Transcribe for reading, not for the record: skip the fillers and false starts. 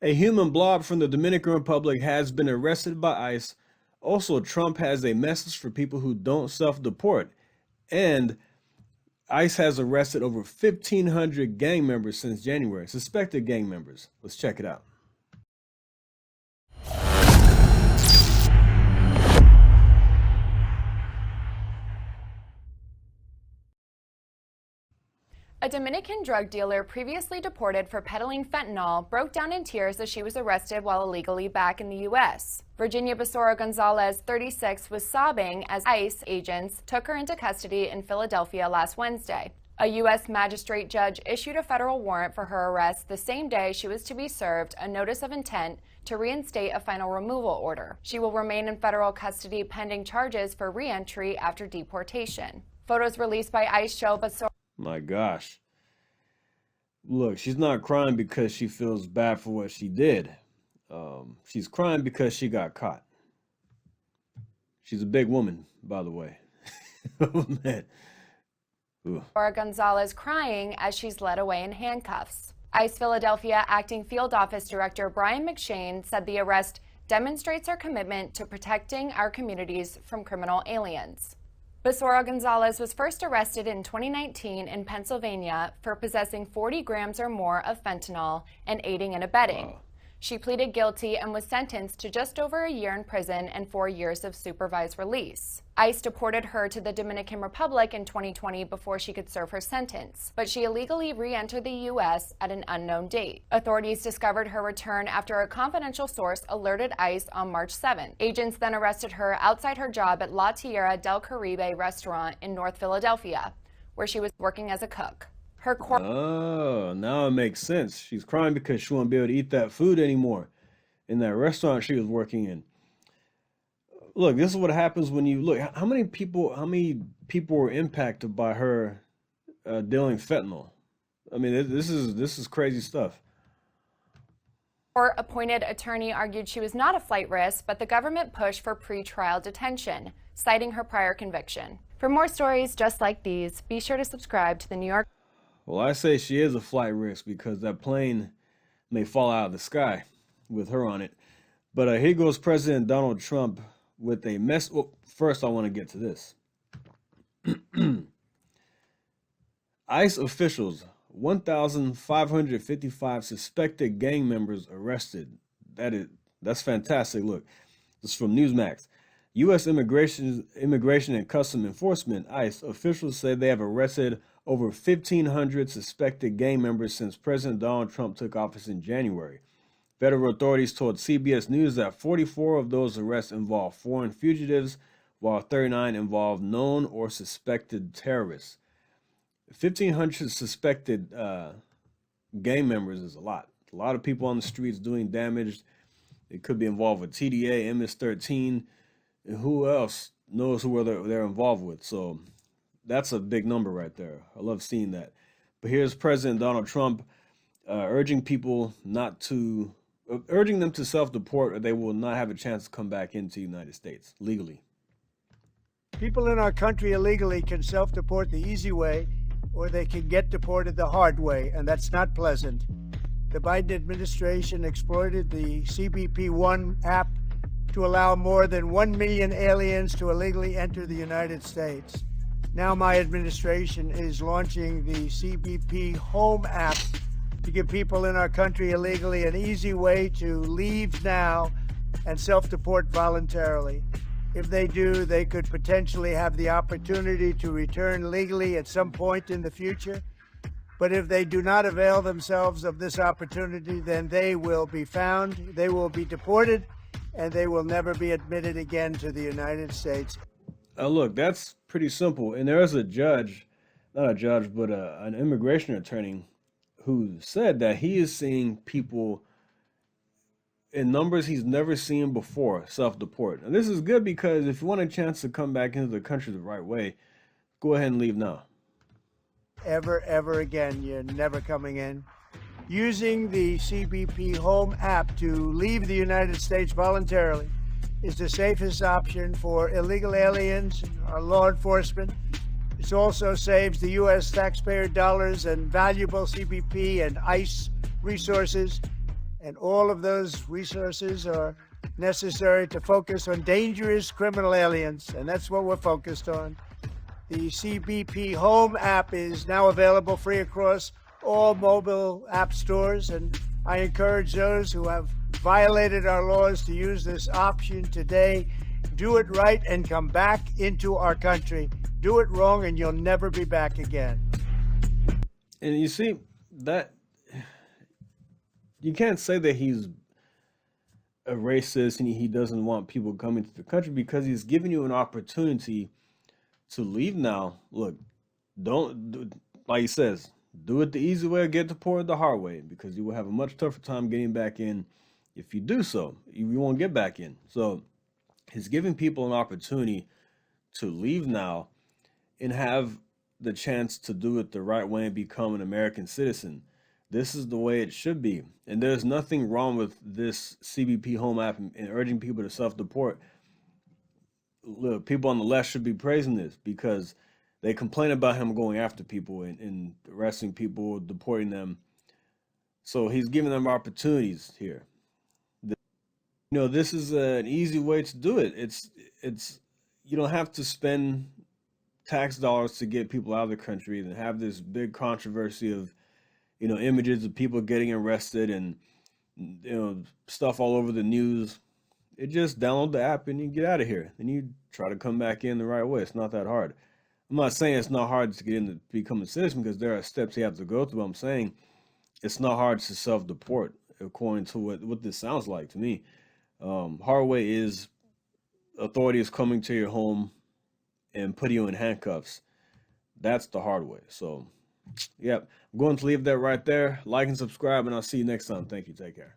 A human blob from the Dominican Republic has been arrested by ICE. Also, Trump has a message for people who don't self-deport. And ICE has arrested over 1,500 gang members since January, suspected gang members. Let's check it out. A Dominican drug dealer previously deported for peddling fentanyl broke down in tears as she was arrested while illegally back in the U.S. Virginia Becerra Gonzalez, 36, was sobbing as ICE agents took her into custody in Philadelphia last Wednesday. A U.S. magistrate judge issued a federal warrant for her arrest the same day she was to be served a notice of intent to reinstate a final removal order. She will remain in federal custody pending charges for re-entry after deportation. Photos released by ICE show Becerra. My gosh. Look, she's not crying because she feels bad for what she did. She's crying because she got caught. She's a big woman, by the way. Oh, man. Ugh. Gonzalez crying as she's led away in handcuffs. ICE Philadelphia Acting Field Office Director Brian McShane said the arrest demonstrates our commitment to protecting our communities from criminal aliens. Becerra Gonzalez was first arrested in 2019 in Pennsylvania for possessing 40 grams or more of fentanyl and aiding and abetting. Wow. She pleaded guilty and was sentenced to just over a year in prison and 4 years of supervised release. ICE deported her to the Dominican Republic in 2020 before she could serve her sentence, but she illegally re-entered the U.S. at an unknown date. Authorities discovered her return after a confidential source alerted ICE on March 7th. Agents then arrested her outside her job at La Tierra del Caribe restaurant in North Philadelphia, where she was working as a cook. Oh, now it makes sense. She's crying because she won't be able to eat that food anymore in that restaurant she was working in. Look, this is what happens when you look. How many people were impacted by her dealing fentanyl? I mean, this is crazy stuff. Court-appointed attorney argued she was not a flight risk, but the government pushed for pre-trial detention, citing her prior conviction. For more stories just like these, be sure to subscribe to the New York. Well, I say she is a flight risk because that plane may fall out of the sky with her on it. But here goes President Donald Trump with a mess. Well, first, I want to get to this. ICE officials, 1,555 suspected gang members arrested. That's fantastic. Look, this is from Newsmax. U.S. Immigration and Customs Enforcement, ICE, officials say they have arrested over 1,500 suspected gang members since President Donald Trump took office in January. Federal authorities told CBS News that 44 of those arrests involved foreign fugitives, while 39 involved known or suspected terrorists. 1,500 suspected gang members is a lot. A lot of people on the streets doing damage. It could be involved with TDA, MS-13, and who else knows who they're involved with. So that's a big number right there. I love seeing that. But here's President Donald Trump urging them to self-deport, or they will not have a chance to come back into the United States legally. People in our country illegally can self-deport the easy way, or they can get deported the hard way, and that's not pleasant. The Biden administration exploited the CBP-1 app to allow more than 1 million aliens to illegally enter the United States. Now my administration is launching the CBP Home app to give people in our country illegally an easy way to leave now and self-deport voluntarily. If they do, they could potentially have the opportunity to return legally at some point in the future. But if they do not avail themselves of this opportunity, then they will be found, they will be deported, and they will never be admitted again to the United States. Look, that's pretty simple. And there is a judge, not a judge, but an immigration attorney who said that he is seeing people in numbers he's never seen before self-deport. And this is good because if you want a chance to come back into the country the right way, go ahead and leave now. Ever again, you're never coming in. Using the CBP Home app to leave the United States voluntarily is the safest option for illegal aliens, our law enforcement. It also saves the U.S. taxpayer dollars and valuable CBP and ICE resources. And all of those resources are necessary to focus on dangerous criminal aliens, and that's what we're focused on. The CBP Home app is now available free across all mobile app stores, and I encourage those who have violated our laws to use this option today. Do it right and come back into our country. Do it wrong and you'll never be back again. And you see that you can't say that he's a racist and he doesn't want people coming to the country because he's giving you an opportunity to leave now. Look, like he says, do it the easy way or get deported the hard way, because you will have a much tougher time getting back in. If you do so, you won't get back in. So he's giving people an opportunity to leave now and have the chance to do it the right way and become an American citizen. This is the way it should be. And there's nothing wrong with this CBP Home app and urging people to self-deport. Look, people on the left should be praising this because they complain about him going after people and arresting people, deporting them. So he's giving them opportunities here. This is an easy way to do it. It's you don't have to spend tax dollars to get people out of the country and have this big controversy of images of people getting arrested and stuff all over the news. It just download the app and you get out of here. Then you try to come back in the right way. It's not that hard. I'm not saying it's not hard to get in to become a citizen because there are steps you have to go through. I'm saying it's not hard to self-deport according to what this sounds like to me. Hard way is authorities coming to your home and putting you in handcuffs. That's the hard way. So, yep, I'm going to leave that right there. Like and subscribe, and I'll see you next time. Thank you. Take care.